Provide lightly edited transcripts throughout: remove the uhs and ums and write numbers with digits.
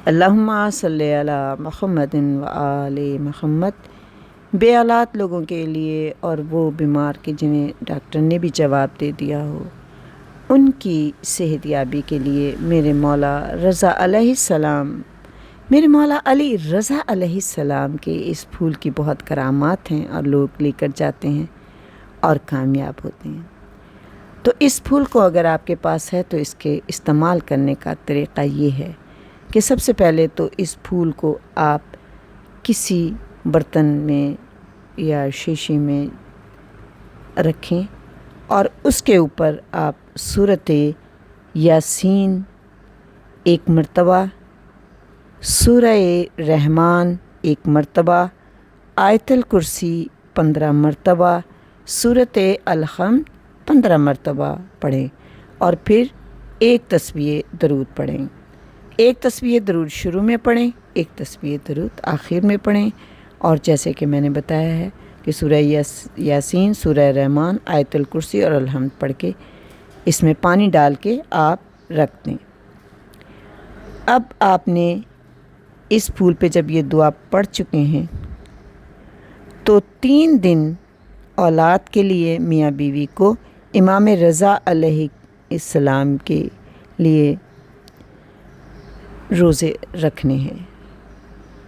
اللہم صلی علی محمد و آل محمد۔ بے اولاد لوگوں کے لیے اور وہ بیمار کے جنہیں ڈاکٹر نے بھی جواب دے دیا ہو، ان کی صحت یابی کے لیے میرے مولا رضا علیہ السلام، میرے مولا علی رضا علیہ السلام کے اس پھول کی بہت کرامات ہیں اور لوگ لے کر جاتے ہیں اور کامیاب ہوتے ہیں۔ تو اس پھول کو اگر آپ کے پاس ہے تو اس کے استعمال کرنے کا طریقہ یہ ہے کہ سب سے پہلے تو اس پھول کو آپ کسی برتن میں یا شیشے میں رکھیں اور اس کے اوپر آپ سورۃ یاسین 1 مرتبہ، سورہ رحمان 1 مرتبہ، آیت الکرسی 15 مرتبہ، سورۃ الحمد 15 مرتبہ پڑھیں اور پھر ایک تسبیح درود پڑھیں۔ ایک تسبیح درود شروع میں پڑھیں، ایک تسبیح درود آخر میں پڑھیں، اور جیسے کہ میں نے بتایا ہے کہ سورہ یاسین، سورہ رحمان، آیت الکرسی اور الحمد پڑھ کے اس میں پانی ڈال کے آپ رکھ دیں۔ اب آپ نے اس پھول پہ جب یہ دعا پڑھ چکے ہیں تو 3 دن اولاد کے لیے میاں بیوی کو امام رضا علیہ السلام کے لیے روزے رکھنے ہیں،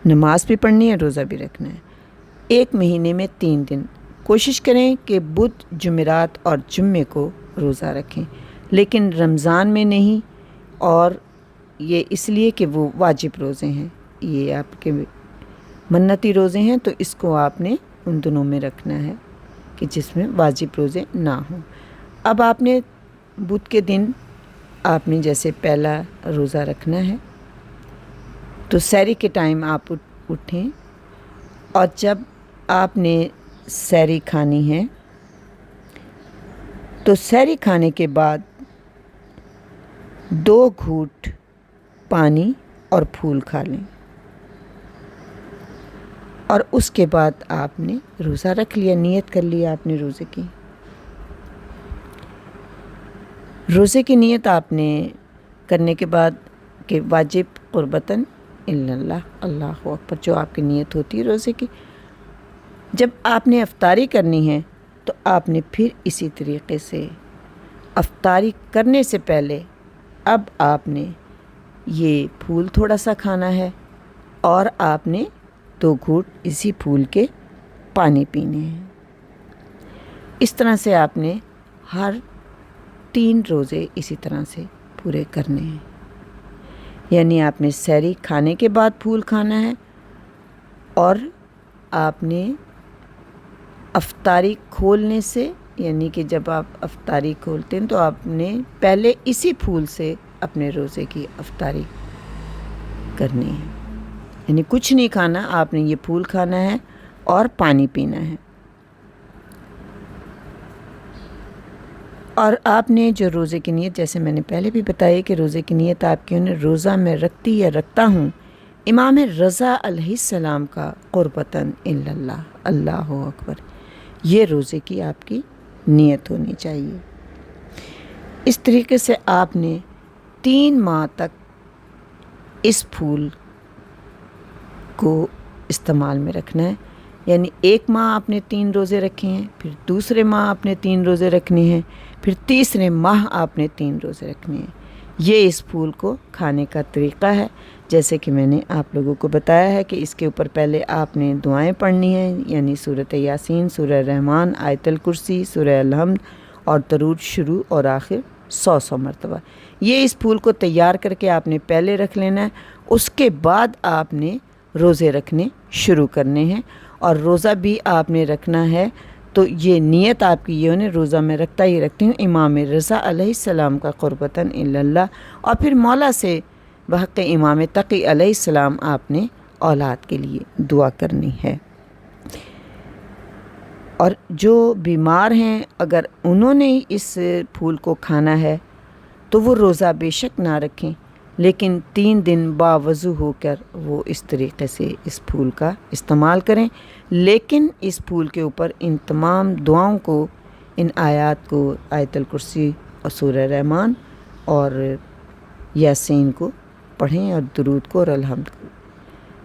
نماز بھی پڑھنی ہے، روزہ بھی رکھنا ہے۔ 1 مہینے میں 3 دن کوشش کریں کہ بدھ، جمعرات اور جمعے کو روزہ رکھیں، لیکن رمضان میں نہیں، اور یہ اس لیے کہ وہ واجب روزے ہیں، یہ آپ کے منتی روزے ہیں، تو اس کو آپ نے ان دنوں میں رکھنا ہے کہ جس میں واجب روزے نہ ہوں۔ اب آپ نے بدھ کے دن آپ نے جیسے پہلا روزہ رکھنا ہے تو سحری کے ٹائم آپ اٹھیں، اور جب آپ نے سحری کھانی ہے تو سحری کھانے کے بعد 2 گھونٹ پانی اور پھول کھا لیں، اور اس کے بعد آپ نے روزہ رکھ لیا، نیت کر لیا آپ نے روزے کی۔ روزے کی نیت آپ نے کرنے کے بعد کہ واجب قربتاً الا اللہ، اللہ اکبر، جو آپ کی نیت ہوتی ہے روزے کی، جب آپ نے افطاری کرنی ہے تو آپ نے پھر اسی طریقے سے افطاری کرنے سے پہلے اب آپ نے یہ پھول تھوڑا سا کھانا ہے، اور آپ نے 2 گھونٹ اسی پھول کے پانی پینے ہیں۔ اس طرح سے آپ نے ہر 3 روزے اسی طرح سے پورے کرنے ہیں، یعنی آپ نے سحری کھانے کے بعد پھول کھانا ہے، اور آپ نے افطاری کھولنے سے، یعنی کہ جب آپ افطاری کھولتے ہیں تو آپ نے پہلے اسی پھول سے اپنے روزے کی افطاری کرنی ہے، یعنی کچھ نہیں کھانا، آپ نے یہ پھول کھانا ہے اور پانی پینا ہے۔ اور آپ نے جو روزے کی نیت، جیسے میں نے پہلے بھی بتایا کہ روزے کی نیت آپ کی روزہ میں رکھتی یا رکھتا ہوں امام رضا علیہ السلام کا قربتاً الا اللہ، اللہ اکبر، یہ روزے کی آپ کی نیت ہونی چاہیے۔ اس طریقے سے آپ نے 3 ماہ تک اس پھول کو استعمال میں رکھنا ہے، یعنی 1 ماہ آپ نے 3 روزے رکھے ہیں، پھر دوسرے ماہ آپ نے 3 روزے رکھنے ہیں، پھر تیسرے ماہ آپ نے 3 روزے رکھنے ہیں۔ یہ اس پھول کو کھانے کا طریقہ ہے، جیسے کہ میں نے آپ لوگوں کو بتایا ہے کہ اس کے اوپر پہلے آپ نے دعائیں پڑھنی ہیں، یعنی سورۃ یاسین، سورہ رحمان، آیت الکرسی، سورہ الحمد اور درود شروع اور آخر 100 مرتبہ۔ یہ اس پھول کو تیار کر کے آپ نے پہلے رکھ لینا ہے، اس کے بعد آپ نے روزے رکھنے شروع کرنے ہیں، اور روزہ بھی آپ نے رکھنا ہے تو یہ نیت آپ کی یہ ہونے، روزہ میں رکھتا ہی رکھتی ہوں امام رضا علیہ السلام کا قربتاً الا اللہ، اور پھر مولا سے بحق امام تقی علیہ السلام آپ نے اولاد کے لیے دعا کرنی ہے۔ اور جو بیمار ہیں اگر انہوں نے اس پھول کو کھانا ہے تو وہ روزہ بے شک نہ رکھیں، لیکن 3 دن باوضو ہو کر وہ اس طریقے سے اس پھول کا استعمال کریں، لیکن اس پھول کے اوپر ان تمام دعاؤں کو، ان آیات کو، آیت الکرسی اور سورہ رحمان اور یاسین کو پڑھیں اور درود کو اور الحمد کو،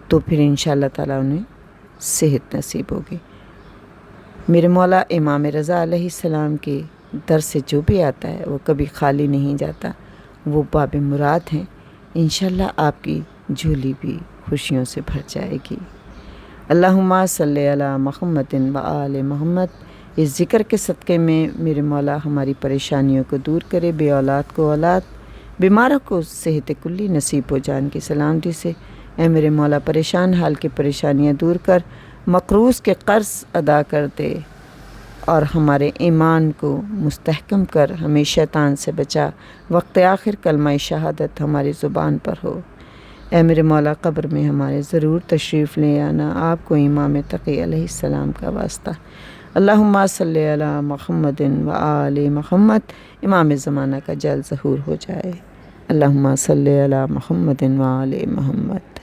تو پھر انشاءاللہ تعالیٰ انہیں صحت نصیب ہوگی۔ میرے مولا امام رضا علیہ السلام کے در سے جو بھی آتا ہے وہ کبھی خالی نہیں جاتا، وہ باب مراد ہیں۔ انشاءاللہ آپ کی جھولی بھی خوشیوں سے بھر جائے گی۔ اللہم صلی علی محمد و آل محمد۔ اس ذکر کے صدقے میں میرے مولا ہماری پریشانیوں کو دور کرے، بے اولاد کو اولاد، بیماروں کو صحت کلی نصیب ہو جان کی سلامتی سے۔ اے میرے مولا پریشان حال کی پریشانیاں دور کر، مقروض کے قرض ادا کر دے اور ہمارے ایمان کو مستحکم کر، ہمیں شیطان سے بچا۔ وقت آخر کلمہ شہادت ہماری زبان پر ہو۔ اے میرے مولا قبر میں ہمارے ضرور تشریف لے آنا، آپ کو امام تقی علیہ السلام کا واسطہ۔ اللہم صلی علی محمد و آل محمد۔ امام زمانہ کا جلد ظہور ہو جائے۔ اللہم صلی علی محمد و آل محمد۔